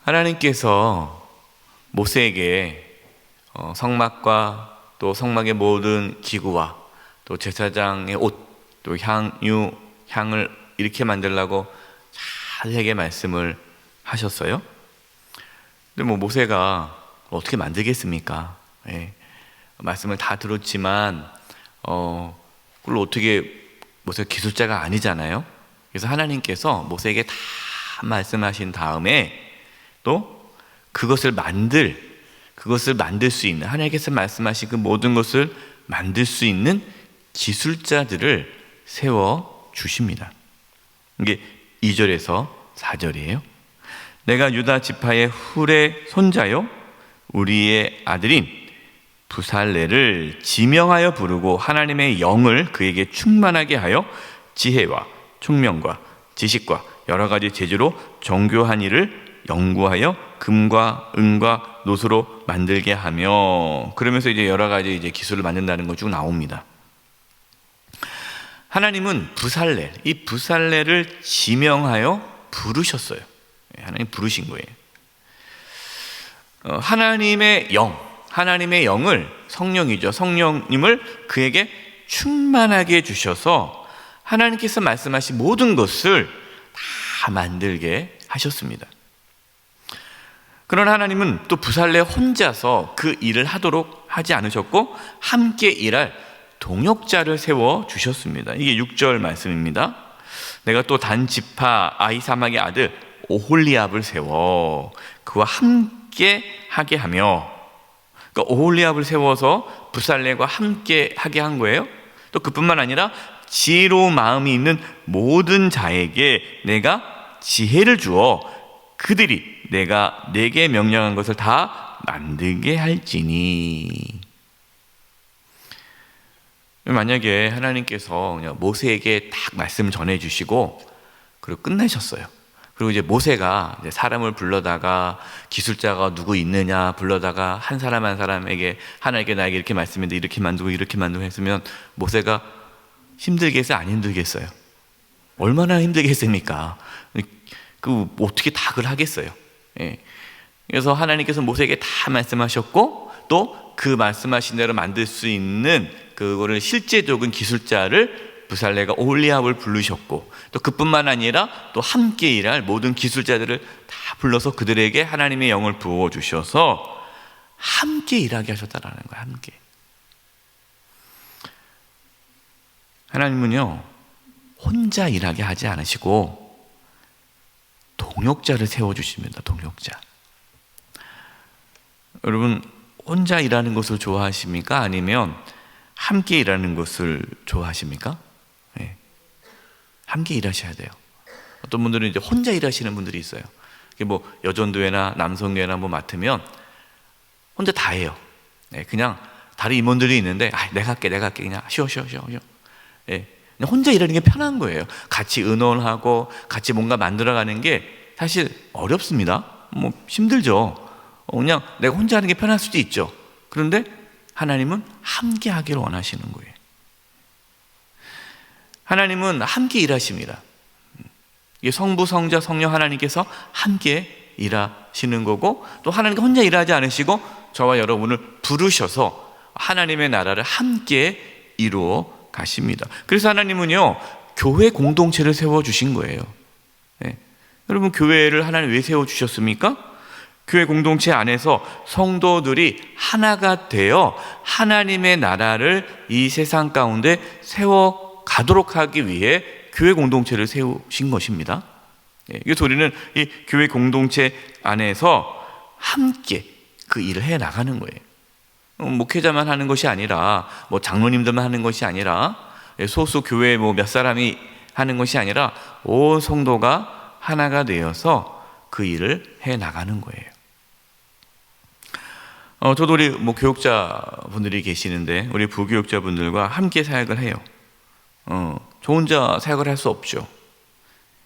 하나님께서 모세에게 성막과 또 성막의 모든 기구와 또 제사장의 옷, 또 향을 이렇게 만들라고 자세하게 말씀을 하셨어요. 근데 모세가 어떻게 만들겠습니까? 예. 말씀을 다 들었지만 그걸 어떻게, 모세가 기술자가 아니잖아요. 그래서 하나님께서 모세에게 다 말씀하신 다음에 또 그것을 만들 수 있는, 하나님께서 말씀하신 그 모든 것을 만들 수 있는 기술자들을 세워 주십니다. 이게 2절에서 4절이에요. 내가 유다 지파의 훌의 손자요 우리의 아들인 부살레를 지명하여 부르고 하나님의 영을 그에게 충만하게 하여 지혜와 총명과 지식과 여러 가지 재주로 정교한 일을 연구하여 금과 은과 노수로 만들게 하며, 그러면서 이제 여러 가지 이제 기술을 만든다는 거 쭉 나옵니다. 하나님은 이 부살레를 지명하여 부르셨어요. 하나님 부르신 거예요. 하나님의 영을, 성령이죠. 성령님을 그에게 충만하게 주셔서 하나님께서 말씀하신 모든 것을 다 만들게 하셨습니다. 그러나 하나님은 또 부살레 혼자서 그 일을 하도록 하지 않으셨고 함께 일할 동역자를 세워 주셨습니다. 이게 6절 말씀입니다. 내가 또 단 지파 아히사막의 아들 오홀리압을 세워 그와 함께 하게 하며, 그러니까 오홀리압을 세워서 부살레과 함께 하게 한 거예요. 또 그뿐만 아니라 지혜로운 마음이 있는 모든 자에게 내가 지혜를 주어 그들이 내가 내게 명령한 것을 다 만들게 할지니. 만약에 하나님께서 그냥 모세에게 딱 말씀 전해주시고 그리고 끝내셨어요. 그리고 이제 모세가 이제 사람을 불러다가 기술자가 누구 있느냐 불러다가 한 사람 한 사람에게 하나님께 나에게 이렇게 말씀했는데 이렇게 만들고 했으면 모세가 힘들겠어요? 안 힘들겠어요? 얼마나 힘들겠습니까? 그 어떻게 다 그걸 하겠어요? 예. 그래서 하나님께서 모세에게 다 말씀하셨고 또 그 말씀하신 대로 만들 수 있는 그거를 실제적인 기술자를 부살레가 오홀리압을 부르셨고, 또 그뿐만 아니라 또 함께 일할 모든 기술자들을 다 불러서 그들에게 하나님의 영을 부어 주셔서 함께 일하게 하셨다라는 거예요. 함께. 하나님은요 혼자 일하게 하지 않으시고 동역자를 세워주십니다. 동역자. 여러분, 혼자 일하는 것을 좋아하십니까? 아니면 함께 일하는 것을 좋아하십니까? 네. 함께 일하셔야 돼요. 어떤 분들은 이제 혼자 일하시는 분들이 있어요. 뭐 여전도회나 남성교회나 뭐 맡으면 혼자 다 해요. 네. 그냥 다른 임원들이 있는데 내가 할게 그냥 쉬어. 네. 그냥 혼자 일하는 게 편한 거예요. 같이 의논하고 같이 뭔가 만들어가는 게 사실 어렵습니다. 뭐 힘들죠. 그냥 내가 혼자 하는 게 편할 수도 있죠. 그런데 하나님은 함께 하기를 원하시는 거예요. 하나님은 함께 일하십니다. 이게 성부, 성자, 성령 하나님께서 함께 일하시는 거고, 또 하나님께 혼자 일하지 않으시고 저와 여러분을 부르셔서 하나님의 나라를 함께 이루어 가십니다. 그래서 하나님은요 교회 공동체를 세워주신 거예요. 네. 여러분, 교회를 하나님 왜 세워주셨습니까? 교회 공동체 안에서 성도들이 하나가 되어 하나님의 나라를 이 세상 가운데 세워가도록 하기 위해 교회 공동체를 세우신 것입니다. 그래서 우리는 이 교회 공동체 안에서 함께 그 일을 해 나가는 거예요. 목회자만 하는 것이 아니라, 뭐 장로님들만 하는 것이 아니라, 소수 교회 뭐 몇 사람이 하는 것이 아니라 온 성도가 하나가 되어서 그 일을 해 나가는 거예요. 저도 우리 뭐 교육자분들이 계시는데 우리 부교육자분들과 함께 사역을 해요. 저 혼자 사역을 할 수 없죠.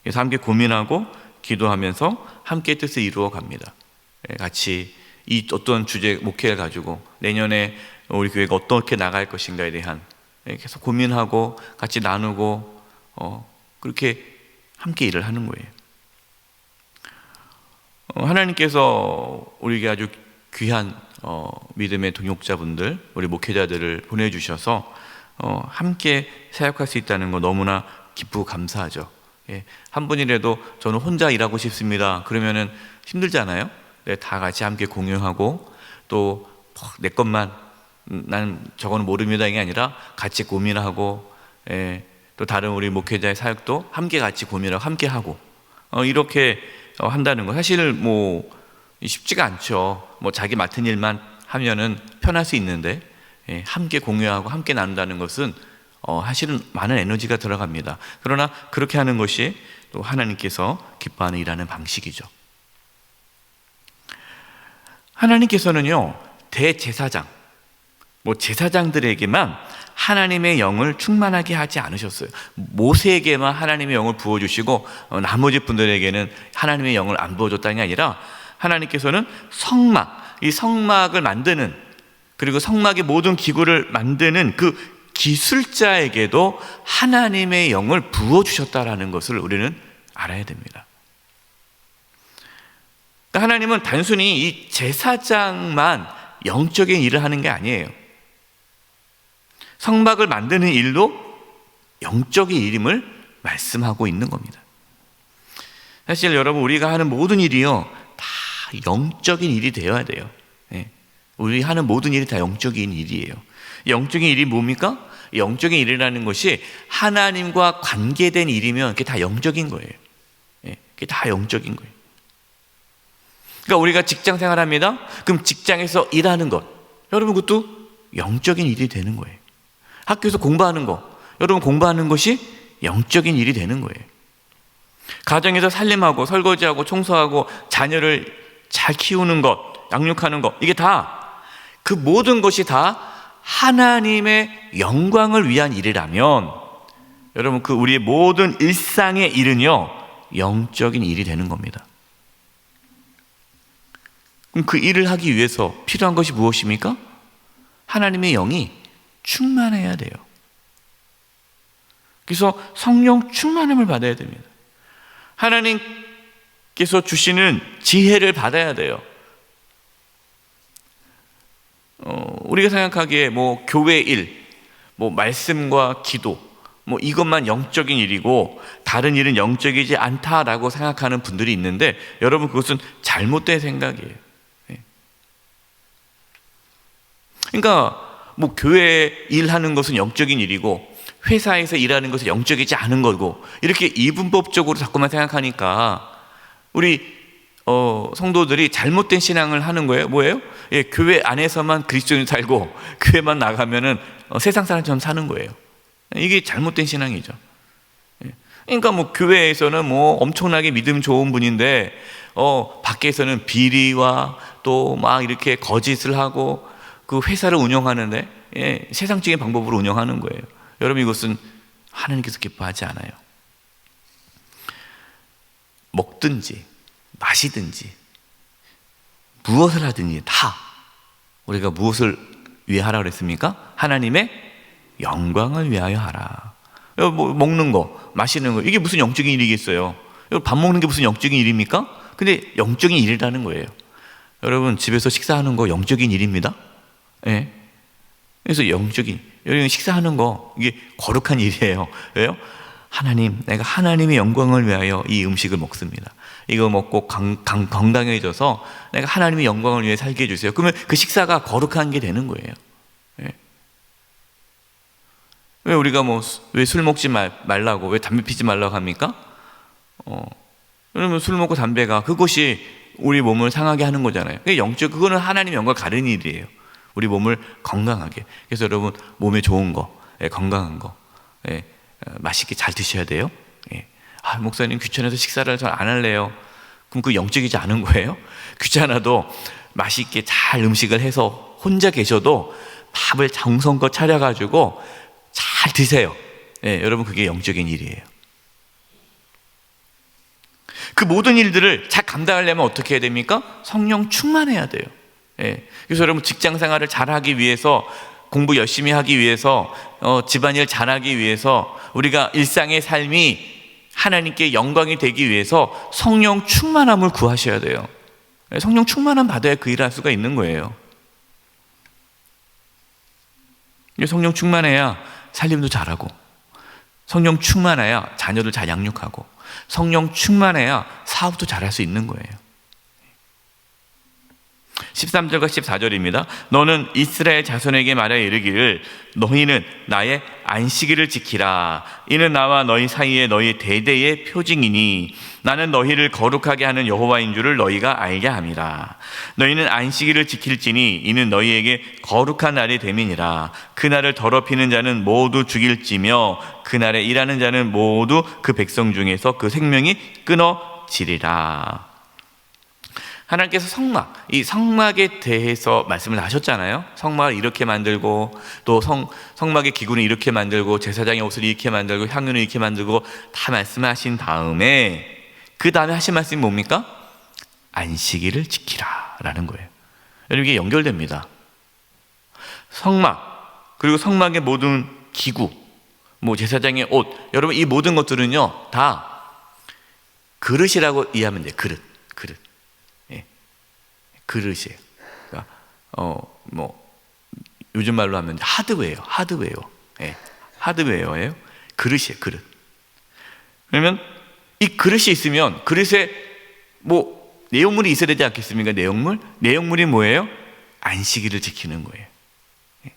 그래서 함께 고민하고 기도하면서 함께 뜻을 이루어 갑니다. 같이 이 어떤 주제 목회를 가지고 내년에 우리 교회가 어떻게 나갈 것인가에 대한 계속 고민하고 같이 나누고 그렇게 함께 일을 하는 거예요. 하나님께서 우리에게 아주 귀한 믿음의 동역자분들, 우리 목회자들을 보내주셔서 함께 사역할 수 있다는 거 너무나 기쁘고 감사하죠. 예, 한 분이라도 저는 혼자 일하고 싶습니다. 그러면은 힘들잖아요. 네, 다 같이 함께 공유하고 또 내 것만 나는 저거는 모릅니다 이게 아니라 같이 고민하고, 예, 또 다른 우리 목회자의 사역도 함께 같이 고민하고 함께 하고 이렇게 한다는 거 사실 뭐 쉽지가 않죠. 뭐 자기 맡은 일만 하면은 편할 수 있는데, 예, 함께 공유하고 함께 나눈다는 것은 사실은 많은 에너지가 들어갑니다. 그러나 그렇게 하는 것이 또 하나님께서 기뻐하는 일하는 방식이죠. 하나님께서는요, 대제사장, 제사장들에게만 하나님의 영을 충만하게 하지 않으셨어요. 모세에게만 하나님의 영을 부어주시고 나머지 분들에게는 하나님의 영을 안 부어줬다는 게 아니라 하나님께서는 이 성막을 만드는, 그리고 성막의 모든 기구를 만드는 그 기술자에게도 하나님의 영을 부어주셨다라는 것을 우리는 알아야 됩니다. 하나님은 단순히 이 제사장만 영적인 일을 하는 게 아니에요. 성막을 만드는 일도 영적인 일임을 말씀하고 있는 겁니다. 사실 여러분, 우리가 하는 모든 일이요 다 영적인 일이 되어야 돼요. 우리 하는 모든 일이 다 영적인 일이에요. 영적인 일이 뭡니까? 영적인 일이라는 것이 하나님과 관계된 일이면 그게 다 영적인 거예요. 그게 다 영적인 거예요. 그러니까 우리가 직장 생활합니다. 그럼 직장에서 일하는 것, 여러분 그것도 영적인 일이 되는 거예요. 학교에서 공부하는 것, 여러분 공부하는 것이 영적인 일이 되는 거예요. 가정에서 살림하고 설거지하고 청소하고 자녀를 잘 키우는 것, 양육하는 것, 이게 다 그 모든 것이 다 하나님의 영광을 위한 일이라면 여러분 그 우리의 모든 일상의 일은요 영적인 일이 되는 겁니다. 그럼 그 일을 하기 위해서 필요한 것이 무엇입니까? 하나님의 영이 충만해야 돼요. 그래서 성령 충만함을 받아야 됩니다. 하나님께서 주시는 지혜를 받아야 돼요. 우리가 생각하기에 교회 일, 말씀과 기도, 이것만 영적인 일이고 다른 일은 영적이지 않다라고 생각하는 분들이 있는데 여러분 그것은 잘못된 생각이에요. 그러니까 교회 일하는 것은 영적인 일이고 회사에서 일하는 것은 영적이지 않은 거고 이렇게 이분법적으로 자꾸만 생각하니까 우리 성도들이 잘못된 신앙을 하는 거예요. 뭐예요? 교회 안에서만 그리스도인 살고 교회만 나가면은 세상 사람처럼 사는 거예요. 이게 잘못된 신앙이죠. 그러니까 교회에서는 엄청나게 믿음 좋은 분인데 밖에서는 비리와 또 막 이렇게 거짓을 하고 그 회사를 운영하는데 세상적인 방법으로 운영하는 거예요. 여러분 이것은 하나님께서 기뻐하지 않아요. 먹든지 마시든지 무엇을 하든지 다 우리가 무엇을 위해 하라고 그랬습니까? 하나님의 영광을 위하여 하라. 먹는 거, 마시는 거, 이게 무슨 영적인 일이겠어요? 밥 먹는 게 무슨 영적인 일입니까? 근데 영적인 일이라는 거예요. 여러분 집에서 식사하는 거 영적인 일입니다. 그래서 여러분 식사하는 거 이게 거룩한 일이에요. 왜요? 하나님, 내가 하나님의 영광을 위하여 이 음식을 먹습니다. 이거 먹고 건강해져서 내가 하나님의 영광을 위해 살게 해주세요. 그러면 그 식사가 거룩한 게 되는 거예요. 왜 우리가 왜 술 먹지 말라고, 왜 담배 피지 말라고 합니까? 그러면 술 먹고 담배가 그것이 우리 몸을 상하게 하는 거잖아요. 그거는 하나님의 영광을 가르는 일이에요. 우리 몸을 건강하게. 그래서 여러분 몸에 좋은 거, 건강한 거, 맛있게 잘 드셔야 돼요. 목사님 귀찮아서 식사를 잘 안 할래요. 그럼 그 영적이지 않은 거예요? 귀찮아도 맛있게 잘 음식을 해서 혼자 계셔도 밥을 정성껏 차려가지고 잘 드세요. 여러분 그게 영적인 일이에요. 그 모든 일들을 잘 감당하려면 어떻게 해야 됩니까? 성령 충만해야 돼요. 그래서 여러분 직장 생활을 잘하기 위해서, 공부 열심히 하기 위해서, 집안일 잘하기 위해서, 우리가 일상의 삶이 하나님께 영광이 되기 위해서 성령 충만함을 구하셔야 돼요. 성령 충만함 받아야 그 일을 할 수가 있는 거예요. 성령 충만해야 살림도 잘하고, 성령 충만해야 자녀들 잘 양육하고, 성령 충만해야 사업도 잘할 수 있는 거예요. 13절과 14절입니다. 너는 이스라엘 자손에게 말하여 이르기를 너희는 나의 안식일을 지키라. 이는 나와 너희 사이에 너희 대대의 표징이니 나는 너희를 거룩하게 하는 여호와인 줄을 너희가 알게 함이라. 너희는 안식일을 지킬지니 이는 너희에게 거룩한 날이 됨이니라. 그날을 더럽히는 자는 모두 죽일지며 그날에 일하는 자는 모두 그 백성 중에서 그 생명이 끊어지리라. 하나님께서 이 성막에 대해서 말씀을 하셨잖아요. 성막을 이렇게 만들고, 또 성막의 기구는 이렇게 만들고, 제사장의 옷을 이렇게 만들고, 향유는 이렇게 만들고, 다 말씀하신 다음에, 그 다음에 하신 말씀이 뭡니까? 안식일을 지키라 라는 거예요. 여러분, 이게 연결됩니다. 성막, 그리고 성막의 모든 기구, 제사장의 옷, 여러분 이 모든 것들은요 다 그릇이라고 이해하면 돼요. 그릇. 그릇이에요. 그러니까 요즘 말로 하면 하드웨어. 예, 하드웨어예요. 그릇이에요. 그릇. 그러면 이 그릇이 있으면 그릇에 내용물이 있어야 되지 않겠습니까? 내용물이 뭐예요? 안식일을 지키는 거예요. 예.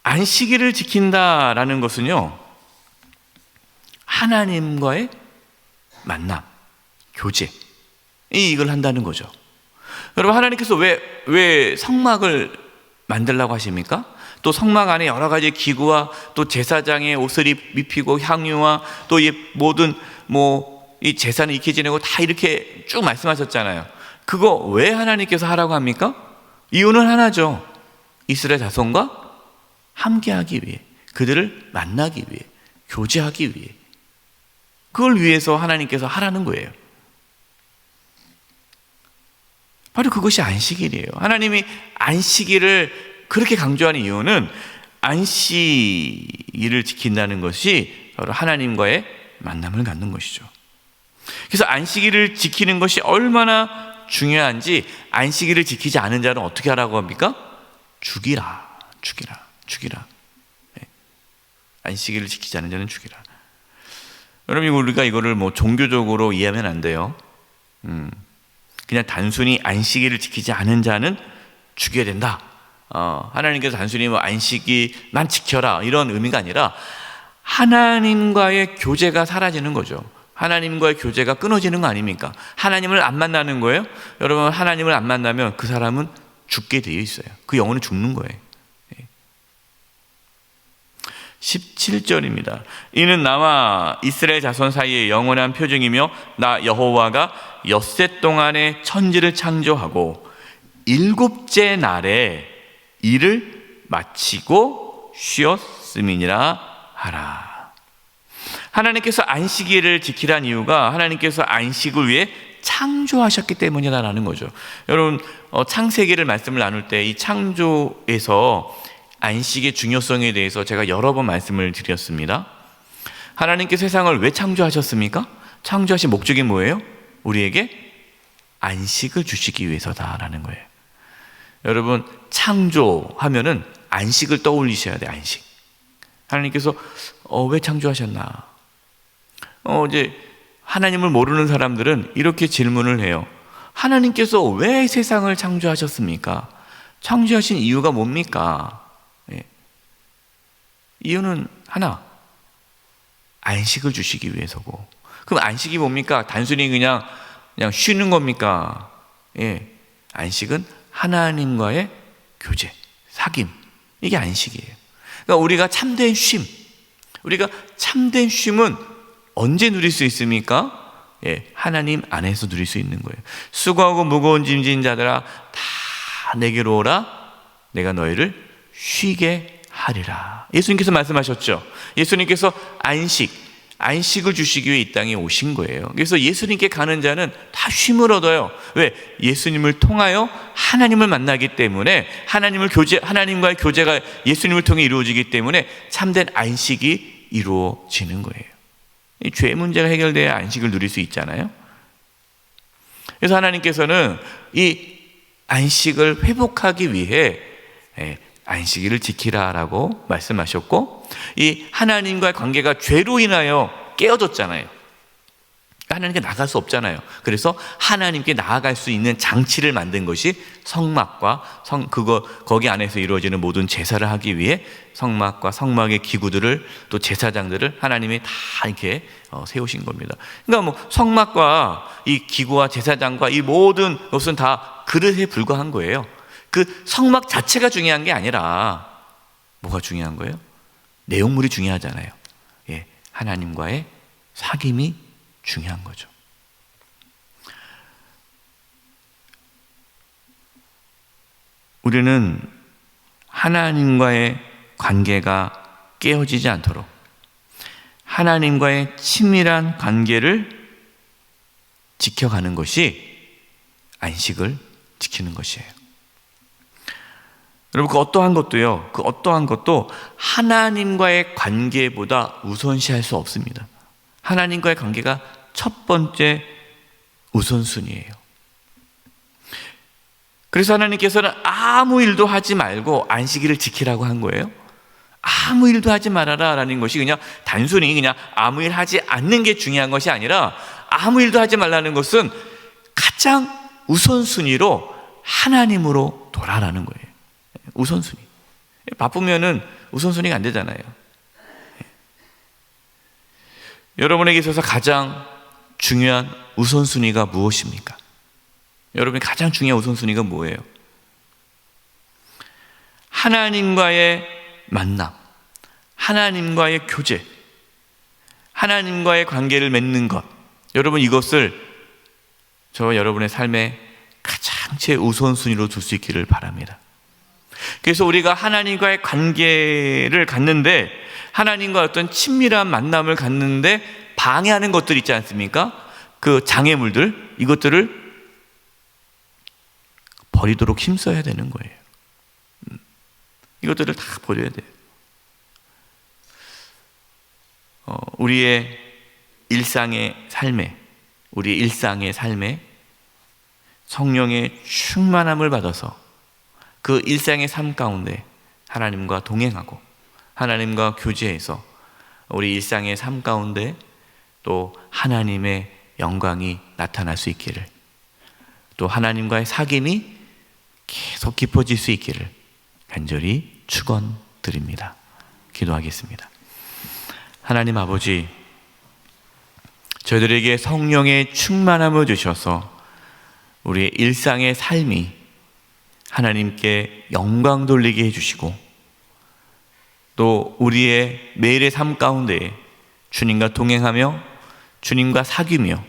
안식일을 지킨다라는 것은요 하나님과의 만남, 교제, 이걸 한다는 거죠. 여러분, 하나님께서 왜 성막을 만들라고 하십니까? 또 성막 안에 여러 가지 기구와 또 제사장의 옷을 입히고 향유와 또 이 모든 이 제사는 익히 지내고 다 이렇게 쭉 말씀하셨잖아요. 그거 왜 하나님께서 하라고 합니까? 이유는 하나죠. 이스라엘 자손과 함께하기 위해, 그들을 만나기 위해, 교제하기 위해, 그걸 위해서 하나님께서 하라는 거예요. 바로 그것이 안식일이에요. 하나님이 안식일을 그렇게 강조하는 이유는 안식일을 지킨다는 것이 바로 하나님과의 만남을 갖는 것이죠. 그래서 안식일을 지키는 것이 얼마나 중요한지 안식일을 지키지 않은 자는 어떻게 하라고 합니까? 죽이라. 네. 안식일을 지키지 않은 자는 죽이라. 여러분, 우리가 이거를 종교적으로 이해하면 안 돼요. 그냥 단순히 안식일을 지키지 않은 자는 죽여야 된다. 하나님께서 단순히 안식일만 지켜라 이런 의미가 아니라 하나님과의 교제가 사라지는 거죠. 하나님과의 교제가 끊어지는 거 아닙니까? 하나님을 안 만나는 거예요. 여러분, 하나님을 안 만나면 그 사람은 죽게 되어 있어요. 그 영혼은 죽는 거예요. 17절입니다. 이는 나와 이스라엘 자손 사이에 영원한 표징이며 나 여호와가 엿새 동안에 천지를 창조하고 일곱째 날에 일을 마치고 쉬었음이니라 하라. 하나님께서 안식일을 지키란 이유가 하나님께서 안식을 위해 창조하셨기 때문이라는 거죠. 여러분, 창세기를 말씀을 나눌 때 이 창조에서 안식의 중요성에 대해서 제가 여러 번 말씀을 드렸습니다. 하나님께서 세상을 왜 창조하셨습니까? 창조하신 목적이 뭐예요? 우리에게 안식을 주시기 위해서다라는 거예요. 여러분, 창조하면은 안식을 떠올리셔야 돼요. 안식. 하나님께서 왜 창조하셨나? 이제 하나님을 모르는 사람들은 이렇게 질문을 해요. 하나님께서 왜 세상을 창조하셨습니까? 창조하신 이유가 뭡니까? 이유는 하나, 안식을 주시기 위해서고. 그럼 안식이 뭡니까? 단순히 그냥 쉬는 겁니까? 안식은 하나님과의 교제, 사귐, 이게 안식이에요. 그러니까 우리가 참된 쉼은 언제 누릴 수 있습니까? 하나님 안에서 누릴 수 있는 거예요. 수고하고 무거운 짐진 자들아 다 내게로 오라. 내가 너희를 쉬게 하리라. 예수님께서 말씀하셨죠. 예수님께서 안식을 주시기 위해 이 땅에 오신 거예요. 그래서 예수님께 가는 자는 다 쉼을 얻어요. 왜? 예수님을 통하여 하나님을 만나기 때문에 하나님과의 교제가 예수님을 통해 이루어지기 때문에 참된 안식이 이루어지는 거예요. 이 죄 문제가 해결돼야 안식을 누릴 수 있잖아요. 그래서 하나님께서는 이 안식을 회복하기 위해 안식일을 지키라라고 말씀하셨고, 이 하나님과의 관계가 죄로 인하여 깨어졌잖아요. 하나님께 나갈 수 없잖아요. 그래서 하나님께 나아갈 수 있는 장치를 만든 것이 성막과 거기 안에서 이루어지는 모든 제사를 하기 위해 성막과 성막의 기구들을, 또 제사장들을 하나님이 다 이렇게 세우신 겁니다. 그러니까 뭐 성막과 이 기구와 제사장과 이 모든 것은 다 그릇에 불과한 거예요. 그 성막 자체가 중요한 게 아니라 뭐가 중요한 거예요? 내용물이 중요하잖아요. 하나님과의 사귐이 중요한 거죠. 우리는 하나님과의 관계가 깨어지지 않도록 하나님과의 친밀한 관계를 지켜가는 것이 안식을 지키는 것이에요. 여러분, 그 어떠한 것도 하나님과의 관계보다 우선시할 수 없습니다. 하나님과의 관계가 첫 번째 우선순위예요. 그래서 하나님께서는 아무 일도 하지 말고 안식일을 지키라고 한 거예요. 아무 일도 하지 말아라 라는 것이 그냥 단순히 그냥 아무 일 하지 않는 게 중요한 것이 아니라, 아무 일도 하지 말라는 것은 가장 우선순위로 하나님으로 돌아라는 거예요. 우선순위. 바쁘면은 우선순위가 안 되잖아요. 여러분에게 있어서 가장 중요한 우선순위가 무엇입니까? 여러분이 가장 중요한 우선순위가 뭐예요? 하나님과의 만남, 하나님과의 교제, 하나님과의 관계를 맺는 것. 여러분, 이것을 저와 여러분의 삶에 가장 최우선순위로 둘 수 있기를 바랍니다. 그래서 우리가 하나님과의 관계를 갖는데, 하나님과 어떤 친밀한 만남을 갖는데 방해하는 것들 있지 않습니까? 그 장애물들, 이것들을 버리도록 힘써야 되는 거예요. 이것들을 다 버려야 돼요. 우리의 일상의 삶에 성령의 충만함을 받아서 그 일상의 삶 가운데 하나님과 동행하고 하나님과 교제해서 우리 일상의 삶 가운데 또 하나님의 영광이 나타날 수 있기를, 또 하나님과의 사귐이 계속 깊어질 수 있기를 간절히 축원드립니다. 기도하겠습니다. 하나님 아버지, 저희들에게 성령의 충만함을 주셔서 우리의 일상의 삶이 하나님께 영광 돌리게 해주시고, 또 우리의 매일의 삶 가운데 주님과 동행하며 주님과 사귀며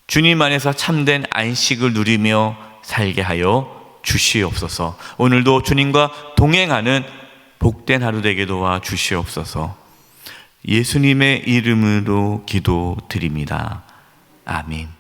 주님 안에서 참된 안식을 누리며 살게 하여 주시옵소서. 오늘도 주님과 동행하는 복된 하루 되게 도와 주시옵소서. 예수님의 이름으로 기도드립니다. 아멘.